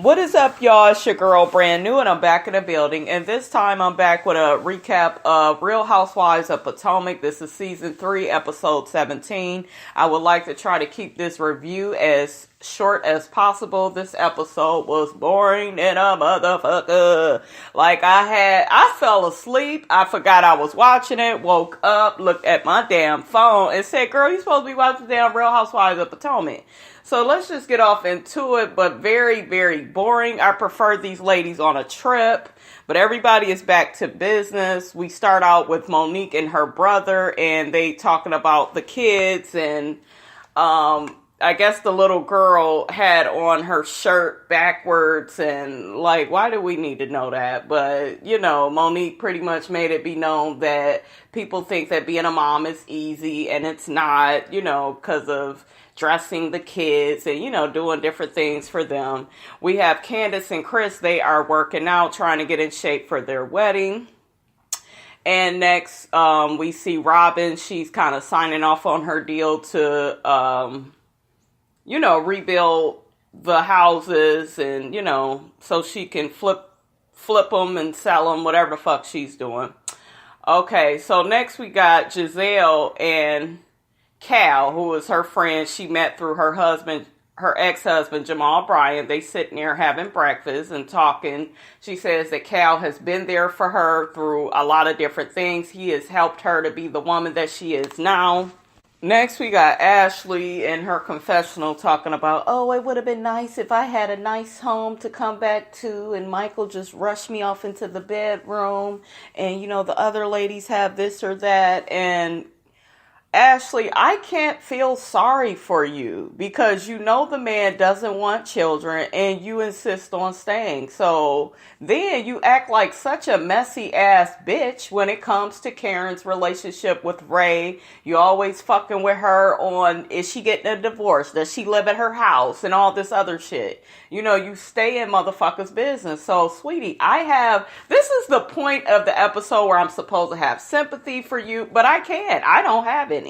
What is up, y'all? It's your girl, Brand New, and I'm back in the building. And this time, I'm back with a recap of Real Housewives of Potomac. This is Season 3, Episode 17. I would like to try to keep this review as short as possible. This episode was boring than a motherfucker. I fell asleep. I forgot I was watching it, woke up, looked at my damn phone, and said, girl, you supposed to be watching damn Real Housewives of Potomac. So let's just get off into it, but very, very boring. I prefer these ladies on a trip, but everybody is back to business. We start out with Monique and her brother, and they talking about the kids, and I guess the little girl had on her shirt backwards, and why do we need to know that? But, Monique pretty much made it be known that people think that being a mom is easy, and it's not, because of dressing the kids and, doing different things for them. We have Candice and Chris. They are working out, trying to get in shape for their wedding. And next, we see Robyns. She's kind of signing off on her deal to, rebuild the houses and, so she can flip them and sell them, whatever the fuck she's doing. Okay, so next we got Gizelle and Cal, who is her friend she met through her ex-husband, Jamal Bryant. They sitting there having breakfast and talking. She says that Cal has been there for her through a lot of different things. He has helped her to be the woman that she is now. Next, we got Ashley in her confessional talking about, it would have been nice if I had a nice home to come back to, and Michael just rushed me off into the bedroom, and, the other ladies have this or that, and Ashley, I can't feel sorry for you because the man doesn't want children and you insist on staying. So then you act like such a messy ass bitch when it comes to Karen's relationship with Ray. You always fucking with her on, is she getting a divorce? Does she live at her house? And all this other shit. You stay in motherfuckers' business. So, sweetie, this is the point of the episode where I'm supposed to have sympathy for you, but I can't. I don't have any.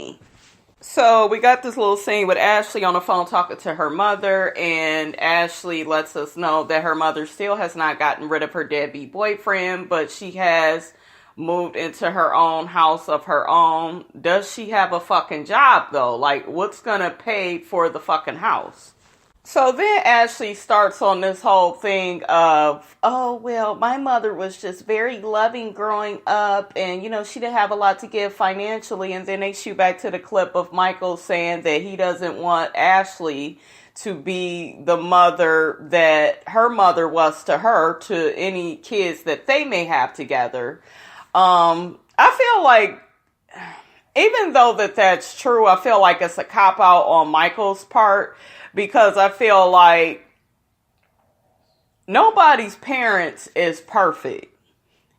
So we got this little scene with Ashley on the phone talking to her mother, and Ashley lets us know that her mother still has not gotten rid of her deadbeat boyfriend, but she has moved into her own house of her own. Does she have a fucking job, though? What's gonna pay for the fucking house? So then Ashley starts on this whole thing of, my mother was just very loving growing up and, she didn't have a lot to give financially. And then they shoot back to the clip of Michael saying that he doesn't want Ashley to be the mother that her mother was to her, to any kids that they may have together. I feel like, even though that's true, I feel like it's a cop-out on Michael's part. Because I feel like nobody's parents is perfect.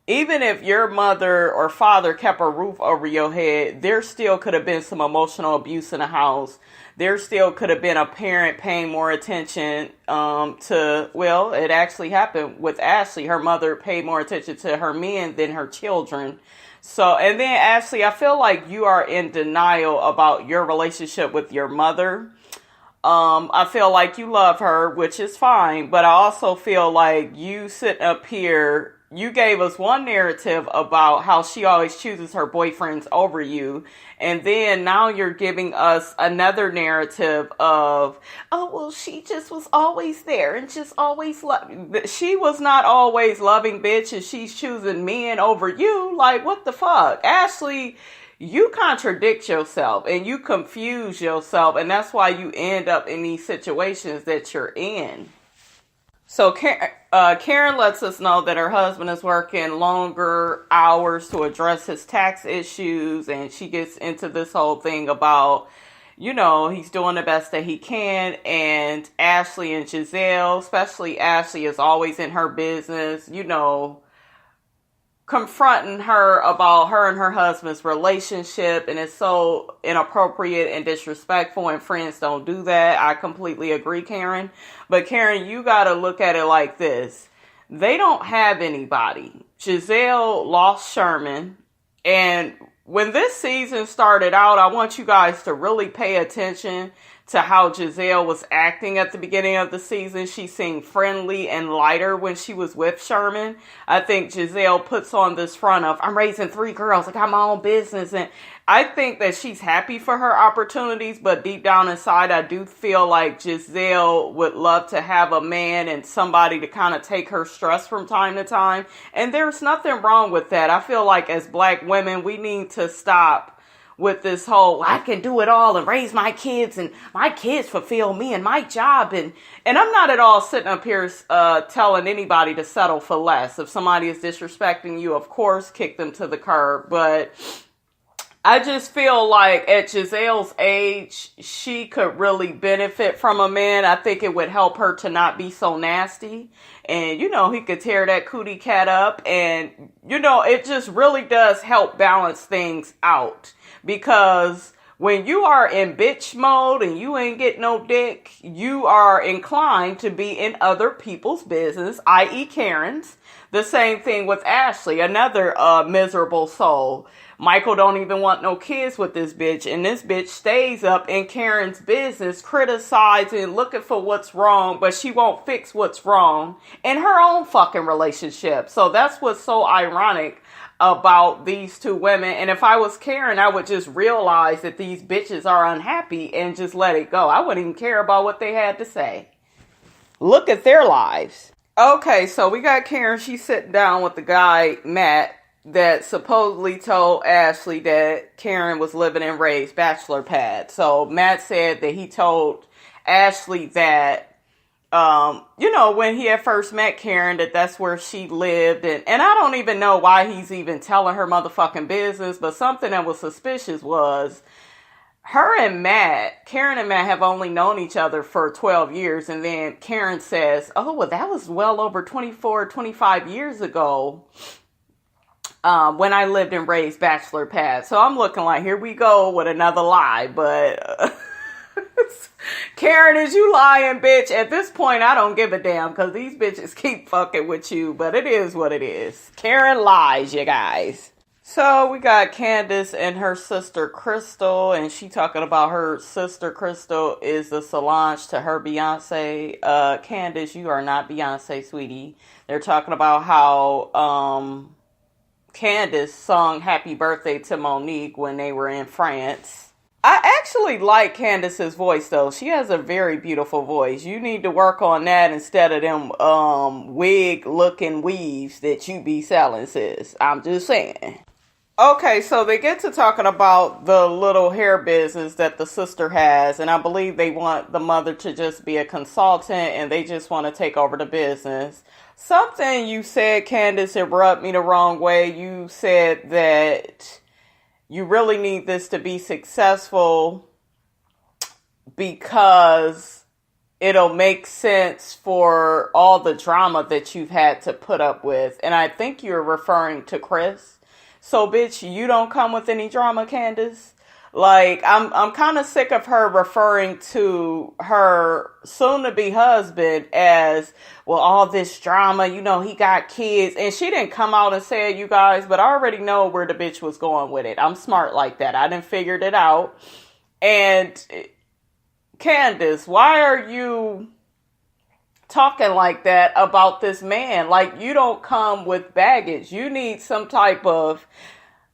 Even if your mother or father kept a roof over your head, there still could have been some emotional abuse in the house. There still could have been a parent paying more attention it actually happened with Ashley. Her mother paid more attention to her men than her children. So, and then Ashley, I feel like you are in denial about your relationship with your mother. I feel like you love her, which is fine, but I also feel like you sitting up here, you gave us one narrative about how she always chooses her boyfriends over you, and then now you're giving us another narrative of, she just was always there and just always she was not always loving, bitch, and she's choosing men over you. What the fuck? Ashley, you contradict yourself and you confuse yourself, and that's why you end up in these situations that you're in. So Karen lets us know that her husband is working longer hours to address his tax issues, and she gets into this whole thing about, he's doing the best that he can, and Ashley and Gizelle, especially Ashley, is always in her business, confronting her about her and her husband's relationship, and it's so inappropriate and disrespectful, and friends don't do that. I completely agree, Karen. But Karen, you gotta look at it like this. They don't have anybody. Gizelle lost Sherman, and when this season started out, I want you guys to really pay attention to how Gizelle was acting at the beginning of the season. She seemed friendly and lighter when she was with Sherman. I think Gizelle puts on this front of, I'm raising 3 girls, I got my own business, and I think that she's happy for her opportunities, but deep down inside, I do feel like Gizelle would love to have a man and somebody to kind of take her stress from time to time. And there's nothing wrong with that. I feel like as Black women, we need to stop with this whole, I can do it all and raise my kids and my kids fulfill me and my job. And I'm not at all sitting up here telling anybody to settle for less. If somebody is disrespecting you, of course, kick them to the curb. But I just feel like at Gizelle's age, she could really benefit from a man. I think it would help her to not be so nasty. And, he could tear that cootie cat up. And, it just really does help balance things out. Because when you are in bitch mode and you ain't get no dick, you are inclined to be in other people's business, i.e. Karen's. The same thing with Ashley, another miserable soul. Michael don't even want no kids with this bitch, and this bitch stays up in Karen's business, criticizing, looking for what's wrong, but she won't fix what's wrong in her own fucking relationship. So that's what's so ironic about these two women. And if I was Karen, I would just realize that these bitches are unhappy and just let it go. I wouldn't even care about what they had to say. Look at their lives. Okay, so we got Karen. She's sitting down with the guy, Matt, that supposedly told Ashley that Karen was living in Ray's bachelor pad. So Matt said that he told Ashley that, when he had first met Karen, that's where she lived. And I don't even know why he's even telling her motherfucking business, but something that was suspicious was Karen and Matt have only known each other for 12 years. And then Karen says, oh, well, that was well over 24, 25 years ago. When I lived in Ray's bachelor pad. So I'm looking like, here we go with another lie. But Karen, is you lying, bitch? At this point, I don't give a damn because these bitches keep fucking with you. But it is what it is. Karen lies, you guys. So we got Candice and her sister Crystal. And she talking about her sister Crystal is the Solange to her Beyonce. Candice, you are not Beyonce, sweetie. They're talking about how Candice sung Happy Birthday to Monique when they were in France. I actually like Candice's voice, though. She has a very beautiful voice. You need to work on that instead of them wig-looking weaves that you be selling, sis. I'm just saying. Okay, so they get to talking about the little hair business that the sister has, and I believe they want the mother to just be a consultant, and they just want to take over the business. Something you said, Candice, it rubbed me the wrong way. You said that you really need this to be successful because it'll make sense for all the drama that you've had to put up with. And I think you're referring to Chris. So, bitch, you don't come with any drama, Candice. Like, I'm kind of sick of her referring to her soon-to-be husband as, well, all this drama, he got kids. And she didn't come out and say it, you guys, but I already know where the bitch was going with it. I'm smart like that. I done figured it out. And, Candice, why are you talking like that about this man? Like, you don't come with baggage. You need some type of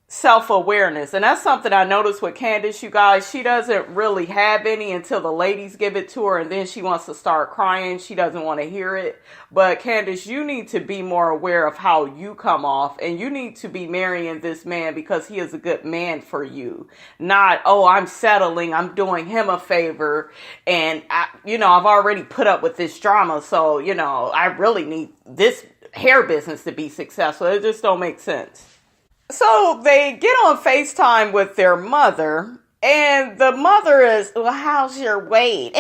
self-awareness. And that's something I noticed with Candice, you guys. She doesn't really have any until the ladies give it to her, and then she wants to start crying. She doesn't want to hear it. But Candice, you need to be more aware of how you come off, and you need to be marrying this man because he is a good man for you. Not, oh, I'm settling, I'm doing him a favor, and I've already put up with this drama, so I really need this hair business to be successful. It just don't make sense. So they get on FaceTime with their mother, and the mother is, well, how's your weight?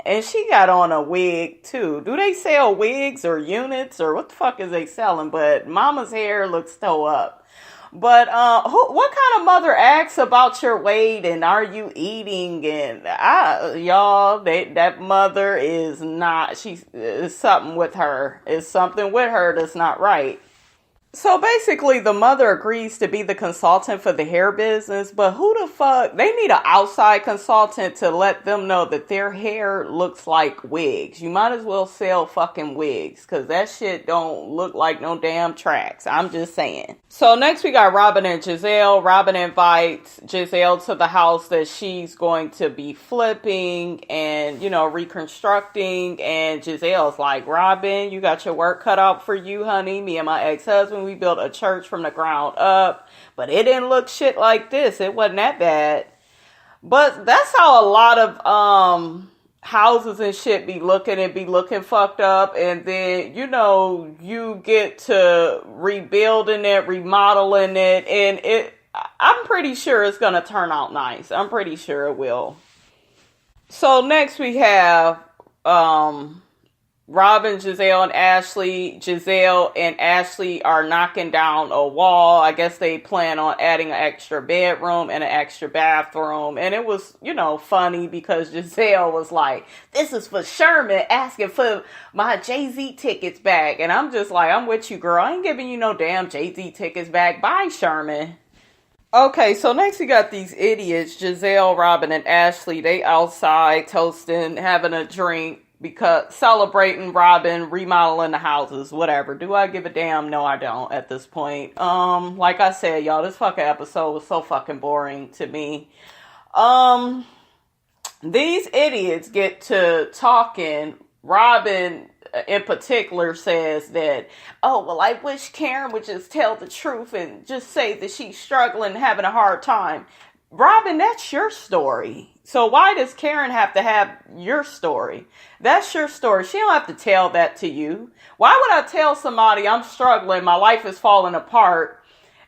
And she got on a wig too. Do they sell wigs or units or what the fuck is they selling? But mama's hair looks toe up. But what kind of mother asks about your weight and are you eating? And y'all, that mother is not, it's something with her. It's something with her that's not right. So basically, the mother agrees to be the consultant for the hair business, but who the fuck? They need an outside consultant to let them know that their hair looks like wigs. You might as well sell fucking wigs, because that shit don't look like no damn tracks. I'm just saying. So next we got Robyn and Gizelle. Robyn invites Gizelle to the house that she's going to be flipping and, reconstructing. And Giselle's like, Robyn, you got your work cut out for you, honey. Me and my ex-husband, we built a church from the ground up, but it didn't look shit like this. It wasn't that bad. But that's how a lot of houses and shit be looking fucked up, and then you get to rebuilding it, remodeling it, and I'm pretty sure it's gonna turn out nice. I'm pretty sure it will. So next we have Robyn, Gizelle, and Ashley. Gizelle and Ashley are knocking down a wall. I guess they plan on adding an extra bedroom and an extra bathroom. And it was, funny because Gizelle was like, this is for Sherman asking for my Jay-Z tickets back. And I'm just like, I'm with you, girl. I ain't giving you no damn Jay-Z tickets back. Bye, Sherman. Okay, so next we got these idiots, Gizelle, Robyn, and Ashley. They outside toasting, having a drink. Because celebrating Robyn, remodeling the houses, whatever. Do I give a damn? No, I don't at this point. Like I said, y'all, this fucking episode was so fucking boring to me. These idiots get to talking. Robyn in particular says that, oh, well, I wish Karen would just tell the truth and just say that she's struggling and having a hard time. Robyn, that's your story. So why does Karen have to have your story? That's your story. She don't have to tell that to you. Why would I tell somebody I'm struggling, my life is falling apart,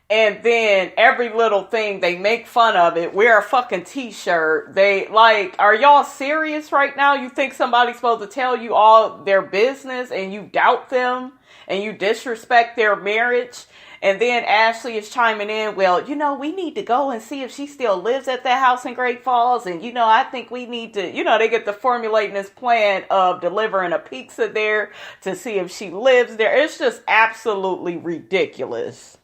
and then every little thing they make fun of it, wear a fucking t-shirt. Are y'all serious right now? You think somebody's supposed to tell you all their business and you doubt them and you disrespect their marriage? And then Ashley is chiming in, well, we need to go and see if she still lives at that house in Great Falls. And, I think we need to, they get to formulating this plan of delivering a pizza there to see if she lives there. It's just absolutely ridiculous.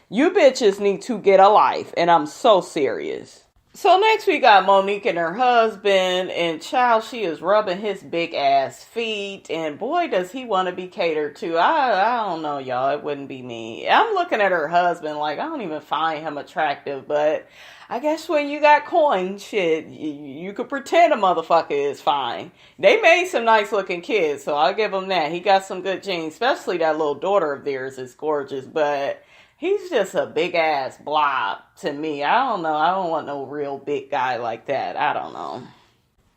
You bitches need to get a life. And I'm so serious. So next we got Monique and her husband, and child, she is rubbing his big ass feet, and boy does he want to be catered to. I don't know, y'all, it wouldn't be me. I'm looking at her husband like I don't even find him attractive, but I guess when you got coin, shit, you could pretend a motherfucker is fine. They made some nice looking kids, so I'll give him that. He got some good genes, especially that little daughter of theirs is gorgeous, but he's just a big ass blob to me. I don't know. I don't want no real big guy like that. I don't know.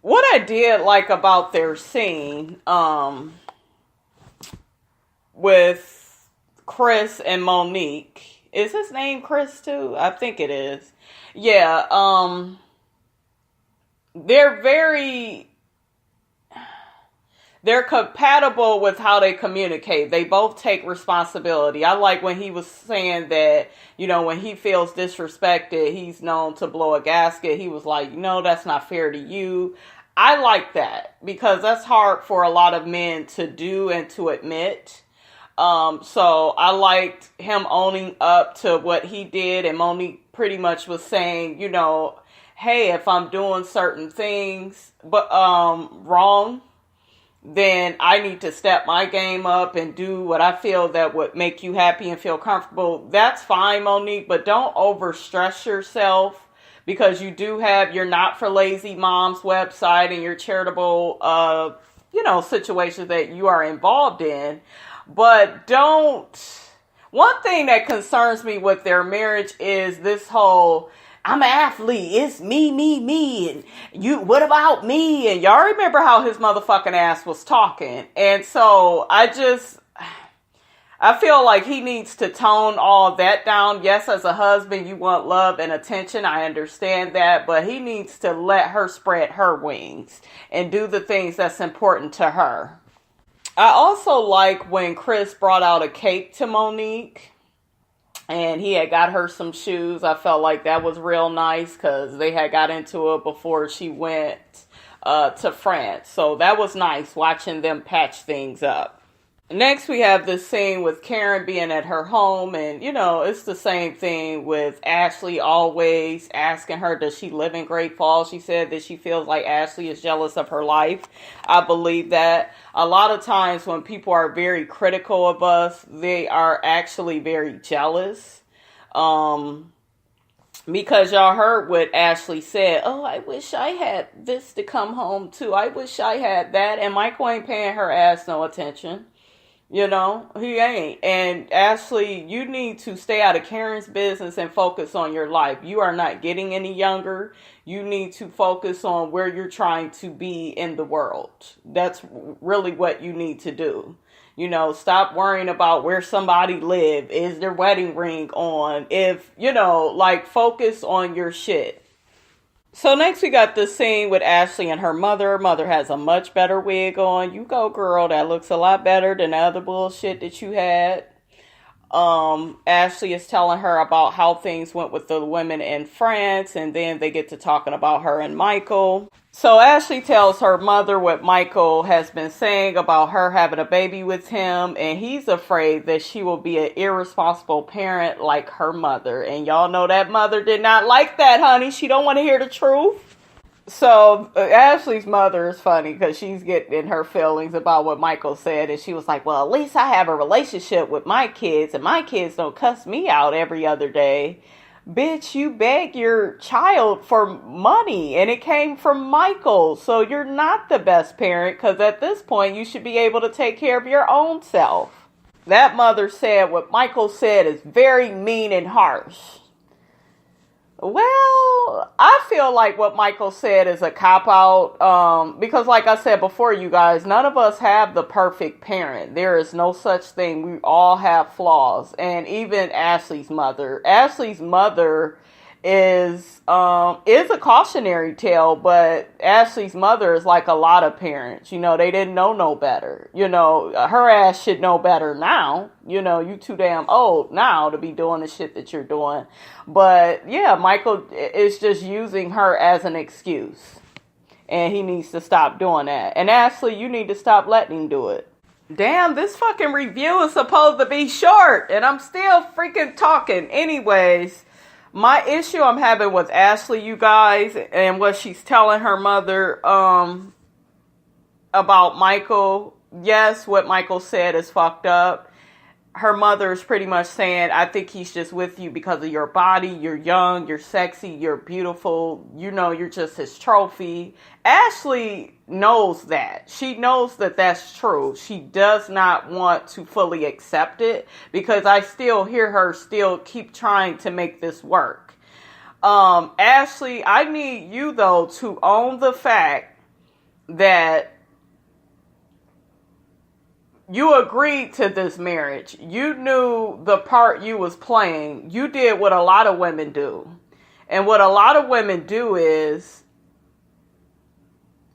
What I did like about their scene with Chris and Monique. Is his name Chris too? I think it is. Yeah. They're compatible with how they communicate. They both take responsibility. I like when he was saying that, when he feels disrespected, he's known to blow a gasket. He was like, that's not fair to you. I like that because that's hard for a lot of men to do and to admit. So I liked him owning up to what he did. And Monique pretty much was saying, hey, if I'm doing certain things, but, wrong, then I need to step my game up and do what I feel that would make you happy and feel comfortable. That's fine, Monique, but don't overstress yourself because you do have your Not for Lazy Moms website and your charitable, situations that you are involved in. But one thing that concerns me with their marriage is this whole, I'm an athlete. It's me, and you, what about me? And y'all remember how his motherfucking ass was talking. And so I feel like he needs to tone all that down. Yes, as a husband, you want love and attention. I understand that, but he needs to let her spread her wings and do the things that's important to her. I also like when Chris brought out a cake to Monique. And he had got her some shoes. I felt like that was real nice because they had got into it before she went to France. So that was nice watching them patch things up. Next, we have this scene with Karen being at her home, and it's the same thing with Ashley always asking her, does she live in Great Falls? She said that she feels like Ashley is jealous of her life. I believe that. A lot of times when people are very critical of us, they are actually very jealous. Because y'all heard what Ashley said. Oh, I wish I had this to come home to. I wish I had that. And Michael ain't paying her ass no attention. He ain't. And Ashley, you need to stay out of Karen's business and focus on your life. You are not getting any younger. You need to focus on where you're trying to be in the world. That's really what you need to do. Stop worrying about where somebody live. Is their wedding ring on? Focus on your shit. So next we got this scene with Ashley and her mother. Her mother has a much better wig on. You go, girl. That looks a lot better than the other bullshit that you had. Ashley is telling her about how things went with the women in France, and then they get to talking about her and Michael. So Ashley tells her mother what Michael has been saying about her having a baby with him, and he's afraid that she will be an irresponsible parent like her mother. And y'all know that mother did not like that, honey. She don't want to hear the truth. So Ashley's mother is funny because she's getting in her feelings about what Michael said, and she was like, well, at least I have a relationship with my kids, and my kids don't cuss me out every other day. Bitch, you beg your child for money, and it came from Michael, so you're not the best parent, because at this point, you should be able to take care of your own self. That mother said what Michael said is very mean and harsh. Well, I feel like what Michael said is a cop-out, because like I said before, you guys, none of us have the perfect parent. There is no such thing. We all have flaws, and even Ashley's mother. Ashley's mother is a cautionary tale, but Ashley's mother is like a lot of parents. They didn't know no better. Her ass should know better now. You too damn old now to be doing the shit that you're doing. But yeah, Michael is just using her as an excuse. And he needs to stop doing that. And Ashley, you need to stop letting him do it. Damn, this fucking review is supposed to be short, and I'm still freaking talking. Anyways, my issue I'm having with Ashley, you guys, and what she's telling her mother about Michael. Yes, what Michael said is fucked up. Her mother is pretty much saying, I think he's just with you because of your body. You're young, you're sexy, you're beautiful. You're just his trophy. Ashley knows that. She knows that that's true. She does not want to fully accept it because I still hear her still keep trying to make this work. Ashley, I need you, though, to own the fact that you agreed to this marriage. You knew the part you was playing. You did what a lot of women do. And what a lot of women do is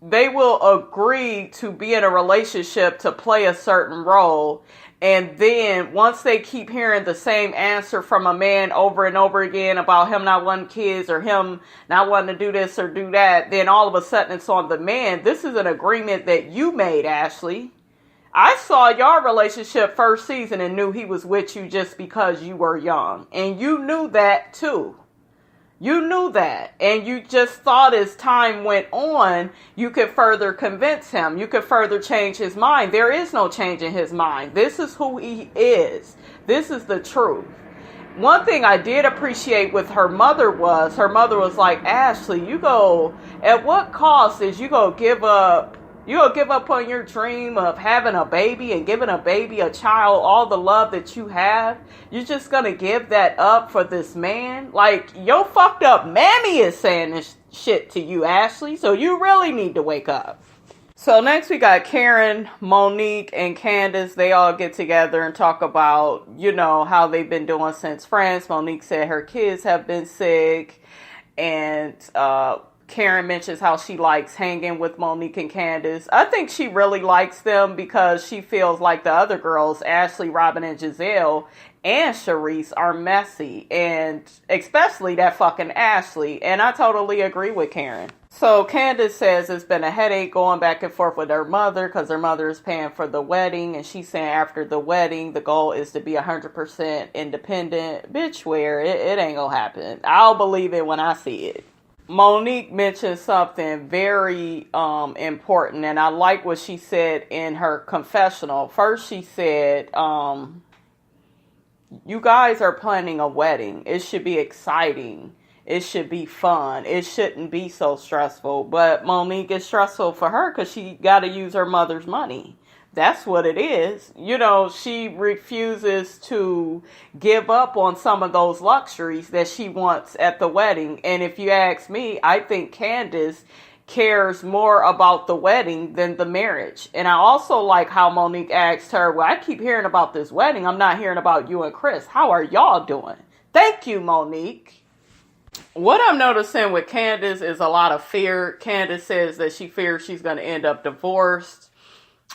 they will agree to be in a relationship to play a certain role. And then once they keep hearing the same answer from a man over and over again about him not wanting kids or him not wanting to do this or do that, then all of a sudden it's on the man. This is an agreement that you made, Ashley. I saw your relationship first season and knew he was with you just because you were young. And you knew that too. You knew that. And you just thought as time went on, you could further convince him. You could further change his mind. There is no change in his mind. This is who he is. This is the truth. One thing I did appreciate with her mother was like, Ashley, at what cost is you go give up on your dream of having a baby and giving a baby, a child, all the love that you have? You're just going to give that up for this man? Like, your fucked up mammy is saying this shit to you, Ashley. So you really need to wake up. So next we got Karen, Monique, and Candace. They all get together and talk about, how they've been doing since France. Monique said her kids have been sick. And, Karen mentions how she likes hanging with Monique and Candace. I think she really likes them because she feels like the other girls, Ashley, Robyn, and Gizelle, and Charisse are messy. And especially that fucking Ashley. And I totally agree with Karen. So Candace says it's been a headache going back and forth with her mother because her mother is paying for the wedding. And she's saying after the wedding, the goal is to be 100% independent. Bitch, where? It ain't gonna happen. I'll believe it when I see it. Monique mentioned something very important. And I like what she said in her confessional. First, she said, you guys are planning a wedding. It should be exciting. It should be fun. It shouldn't be so stressful. But Monique is stressful for her because she got to use her mother's money. That's what it is. You know, she refuses to give up on some of those luxuries that she wants at the wedding. And if you ask me, I think Candace cares more about the wedding than the marriage. And I also like how Monique asked her, well, I keep hearing about this wedding. I'm not hearing about you and Chris. How are y'all doing? Thank you, Monique. What I'm noticing with Candace is a lot of fear. Candace says that she fears she's going to end up divorced.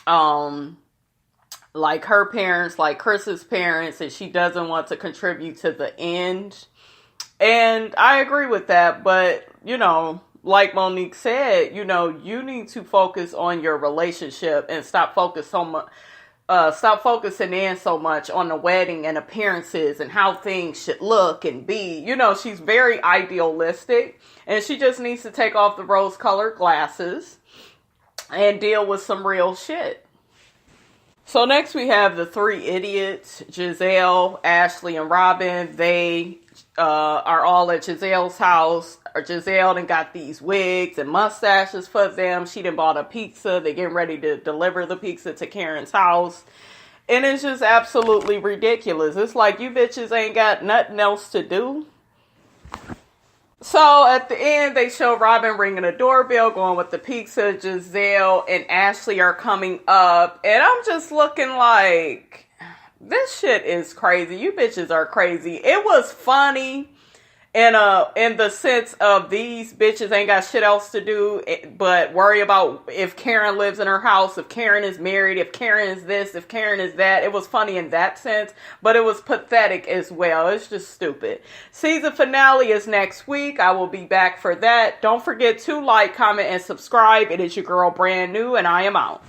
Like her parents, like Chris's parents, and she doesn't want to contribute to the end. And I agree with that. But, you know, like Monique said, you know, you need to focus on your relationship and stop focusing in so much on the wedding and appearances and how things should look and be. You know, she's very idealistic and she just needs to take off the rose-colored glasses and deal with some real shit. So next we have the three idiots, Gizelle, Ashley, and Robyn. They are all at Gizelle's house. Gizelle done got these wigs and mustaches for them. She done bought a pizza. They getting ready to deliver the pizza to Karen's house. And it's just absolutely ridiculous. It's like you bitches ain't got nothing else to do. So at the end, they show Robyn ringing a doorbell, going with the pizza. Gizelle and Ashley are coming up. And I'm just looking like, this shit is crazy. You bitches are crazy. It was funny in the sense of these bitches ain't got shit else to do but worry about if Karen lives in her house, if Karen is married, if Karen is this, if Karen is that. It was funny in that sense, but it was pathetic as well. It's just stupid. Season finale is next week. I will be back for that. Don't forget to like, comment, and subscribe. It is your girl Brand New, and I am out.